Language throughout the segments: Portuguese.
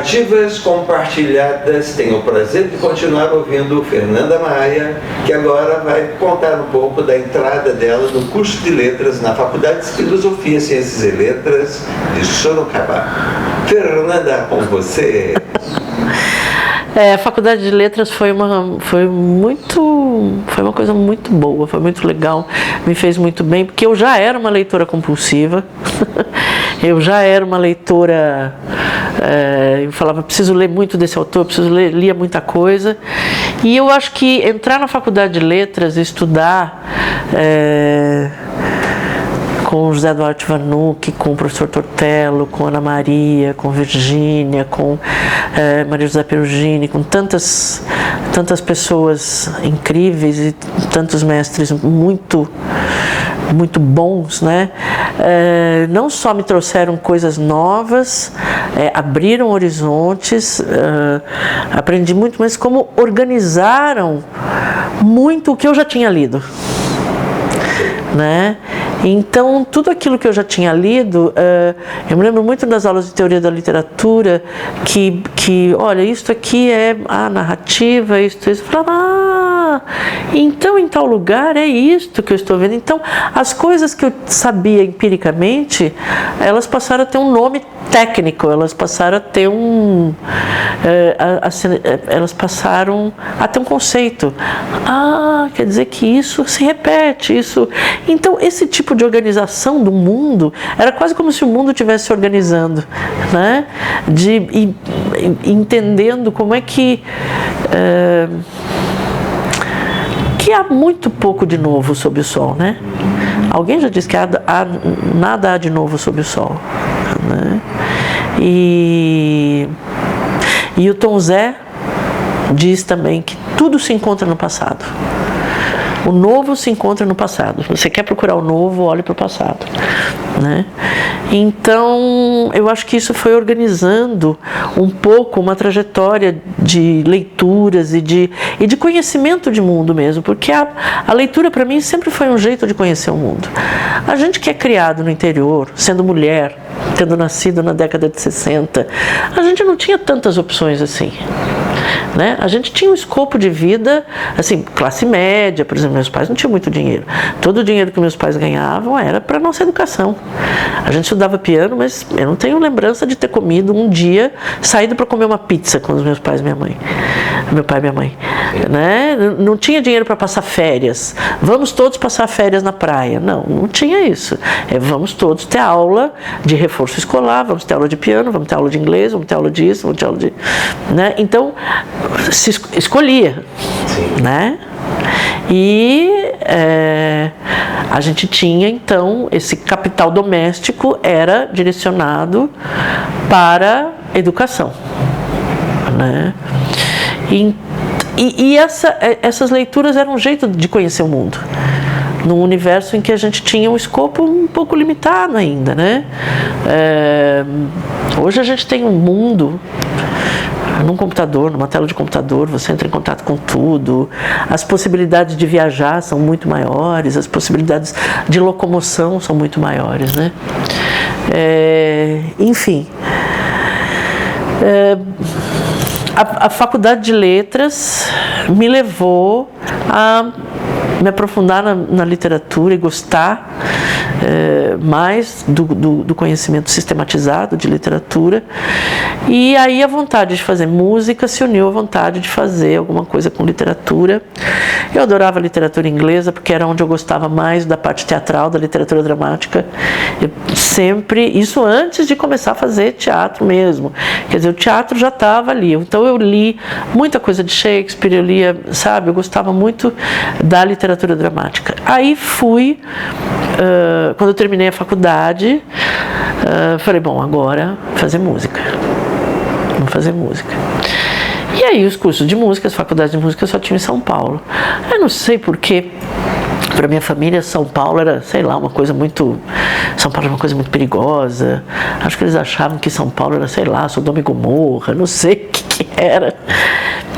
Narrativas compartilhadas. Tenho o prazer de continuar ouvindo Fernanda Maia, que agora vai contar um pouco da entrada dela no curso de letras na Faculdade de Filosofia, Ciências e Letras de Sorocaba. Fernanda, com você. A Faculdade de Letras foi uma coisa muito boa, foi muito legal, me fez muito bem, porque eu já era uma leitora compulsiva, eu já era uma leitora, eu falava, preciso ler muito desse autor, lia muita coisa, e eu acho que entrar na Faculdade de Letras, estudar com o José Duarte Vanucchi, com o professor Tortello, com Ana Maria, com Virgínia, com Maria José Perugini, com tantas pessoas incríveis e tantos mestres muito bons, né? Não só me trouxeram coisas novas, abriram horizontes, aprendi muito, mas como organizaram muito o que eu já tinha lido, né? Então, tudo aquilo que eu já tinha lido, eu me lembro muito das aulas de teoria da literatura, que olha, isso aqui é a narrativa, isso. Eu falava, então em tal lugar é isto que eu estou vendo. Então, as coisas que eu sabia empiricamente, elas passaram a ter um nome técnico, elas passaram a ter elas passaram a ter um conceito. Quer dizer que isso se repete, isso. Então, esse tipo de organização do mundo era quase como se o mundo estivesse se organizando, né? Entendendo como é que há muito pouco de novo sob o sol, né? Alguém já disse que nada há de novo sob o sol, né? E o Tom Zé diz também que tudo se encontra no passado. O novo se encontra no passado. Se você quer procurar o novo, olhe para o passado, né? Então, eu acho que isso foi organizando um pouco uma trajetória de leituras e de conhecimento de mundo mesmo, porque a leitura para mim sempre foi um jeito de conhecer o mundo. A gente que é criado no interior, sendo mulher, tendo nascido na década de 60, a gente não tinha tantas opções assim, né? A gente tinha um escopo de vida, assim, classe média, por exemplo, meus pais não tinham muito dinheiro. Todo o dinheiro que meus pais ganhavam era para nossa educação. A gente estudava piano, mas eu não tenho lembrança de ter comido um dia, saído para comer uma pizza com os meus pais e minha mãe. Meu pai e minha mãe, né? Não tinha dinheiro para passar férias. Vamos todos passar férias na praia. Não tinha isso. Vamos todos ter aula de reforço escolar, vamos ter aula de piano, vamos ter aula de inglês, vamos ter aula disso, vamos ter aula de... né? Então, se escolhia, né? E a gente tinha, então, esse capital doméstico era direcionado para educação, né? E essas leituras eram um jeito de conhecer o mundo, num universo em que a gente tinha um escopo um pouco limitado ainda, né? Hoje a gente tem um mundo num computador, numa tela de computador, você entra em contato com tudo, as possibilidades de viajar são muito maiores, as possibilidades de locomoção são muito maiores, né? Enfim, a Faculdade de Letras me levou a me aprofundar na literatura e gostar mais do conhecimento sistematizado de literatura, e aí a vontade de fazer música se uniu à vontade de fazer alguma coisa com literatura. Eu adorava literatura inglesa porque era onde eu gostava mais da parte teatral, da literatura dramática. Eu sempre, isso antes de começar a fazer teatro mesmo, quer dizer, o teatro já estava ali, então eu li muita coisa de Shakespeare, eu lia, sabe, eu gostava muito da literatura dramática. Aí fui, quando eu terminei a faculdade, falei, bom, agora fazer música, vamos fazer música. E aí os cursos de música, as faculdades de música eu só tinha em São Paulo. Eu não sei porquê, para minha família São Paulo era, sei lá, uma coisa muito... São Paulo era uma coisa muito perigosa. Acho que eles achavam que São Paulo era, sei lá, Sodoma e Gomorra, não sei o que era.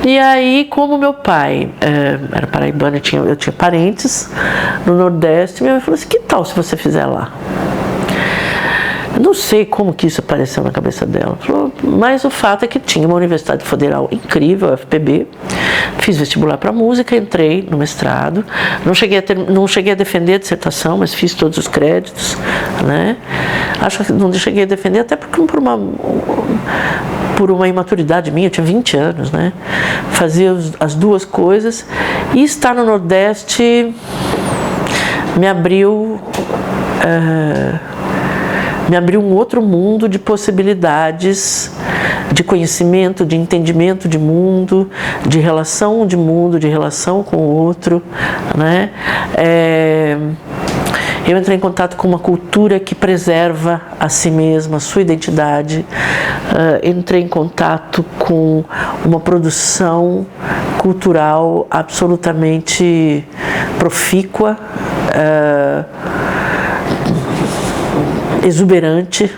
E aí, como meu pai era paraibano, eu tinha parentes no Nordeste, minha mãe falou assim, que tal se você fizer lá? Eu não sei como que isso apareceu na cabeça dela. Falou, mas o fato é que tinha uma universidade federal incrível, a UFPB. Fiz vestibular para música, entrei no mestrado. Não cheguei a defender a dissertação, mas fiz todos os créditos, né? Acho que não cheguei a defender até porque por uma imaturidade minha, eu tinha 20 anos, né? Fazia as duas coisas. E estar no Nordeste me abriu um outro mundo de possibilidades, de conhecimento, de entendimento de mundo, de relação com o outro, né? Eu entrei em contato com uma cultura que preserva a si mesma, a sua identidade. Entrei em contato com uma produção cultural absolutamente profícua, exuberante,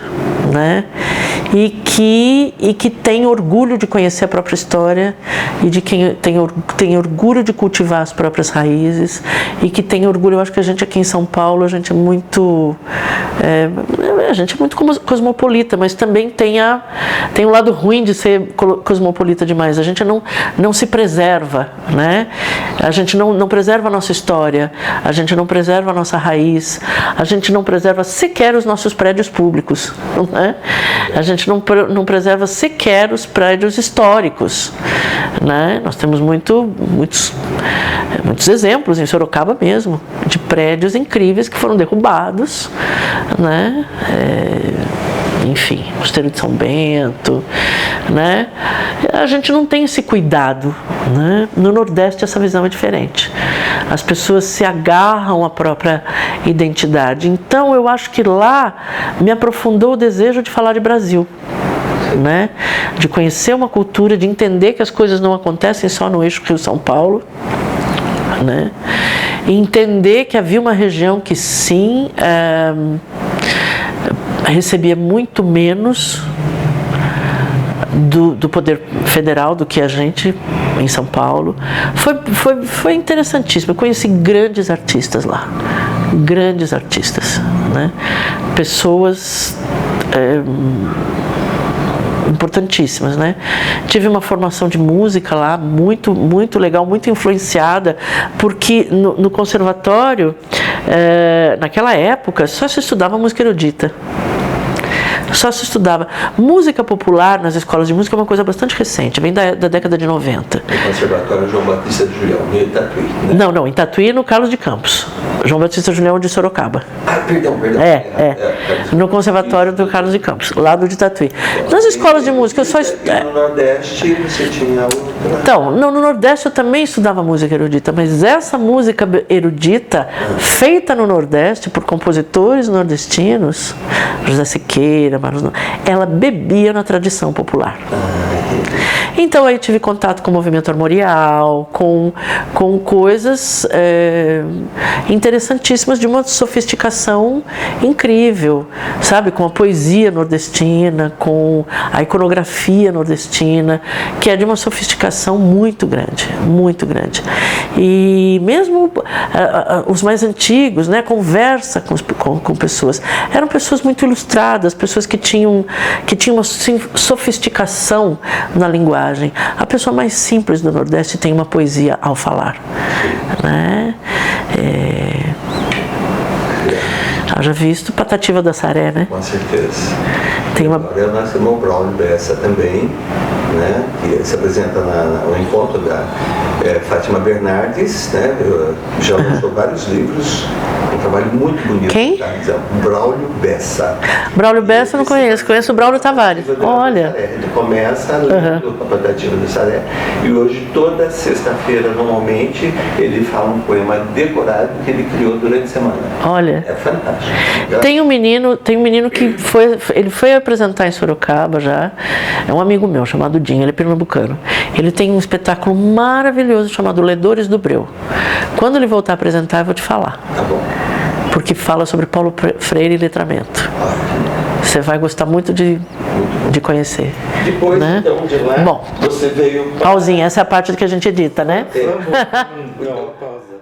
né? E que tem orgulho de conhecer a própria história e de quem tem orgulho de cultivar as próprias raízes e que tem orgulho. Eu acho que a gente aqui em São Paulo, a gente é muito cosmopolita, mas também tem um lado ruim de ser cosmopolita demais. A gente não se preserva, né? A gente não preserva a nossa história, a gente não preserva a nossa raiz, a gente não preserva sequer os nossos prédios públicos, né? A gente não preserva sequer os prédios históricos, né? Nós temos muitos exemplos em Sorocaba mesmo, de prédios incríveis que foram derrubados, né? Enfim, Mosteiro de São Bento, né? A gente não tem esse cuidado, né? No Nordeste essa visão é diferente. As pessoas se agarram à própria identidade. Então eu acho que lá me aprofundou o desejo de falar de Brasil, né? De conhecer uma cultura, de entender que as coisas não acontecem só no eixo Rio-São Paulo, né? E entender que havia uma região que sim recebia muito menos do poder federal do que a gente em São Paulo. Foi interessantíssimo. Eu conheci grandes artistas lá, grandes artistas, né? Pessoas importantíssimas, né? Tive uma formação de música lá muito, muito legal, muito influenciada, porque no conservatório, naquela época, só se estudava música erudita. Só se estudava. Música popular nas escolas de música é uma coisa bastante recente, vem da década de 90. O Conservatório João Batista de Julião, em Tatuí, né? Não, em Tatuí, no Carlos de Campos. João Batista de Julião de Sorocaba. Perdão. No Conservatório do Carlos de Campos, lá do de Tatuí. Nas escolas de música, eu só no Nordeste você tinha outra. Então, no Nordeste eu também estudava música erudita, mas essa música erudita, feita no Nordeste por compositores nordestinos, José Siqueira, ela bebia na tradição popular. Então aí tive contato com o movimento armorial, com coisas interessantíssimas, de uma sofisticação incrível, sabe? Com a poesia nordestina, com a iconografia nordestina, que é de uma sofisticação muito grande, muito grande. E mesmo os mais antigos, né, conversa com pessoas, eram pessoas muito ilustradas, pessoas que tinham uma sofisticação na linguagem. A pessoa mais simples do Nordeste tem uma poesia ao falar, né? Haja visto Patativa da Saré, né? Com certeza. Tem uma... Agora nós temos o Braulio Bessa também, né? Que se apresenta no encontro da Fátima Bernardes, né? Já lançou vários livros, um trabalho muito bonito. Quem? Braulio Bessa. Braulio Bessa eu não conheço o Braulio Tavares. Olha. Ele começa lendo a Patativa da Saré e hoje, toda sexta-feira, normalmente, ele fala um poema decorado que ele criou durante a semana. Olha. É fantástico. Tem um menino que foi apresentar em Sorocaba já, é um amigo meu chamado Dinho, ele é pernambucano. Ele tem um espetáculo maravilhoso chamado Ledores do Breu. Quando ele voltar a apresentar, eu vou te falar. Tá bom. Porque fala sobre Paulo Freire e letramento. Você vai gostar muito de conhecer. Depois, né? Então, de lá, bom, você veio... pausinha, essa é a parte que a gente edita, né? Vamos. Não, pausa.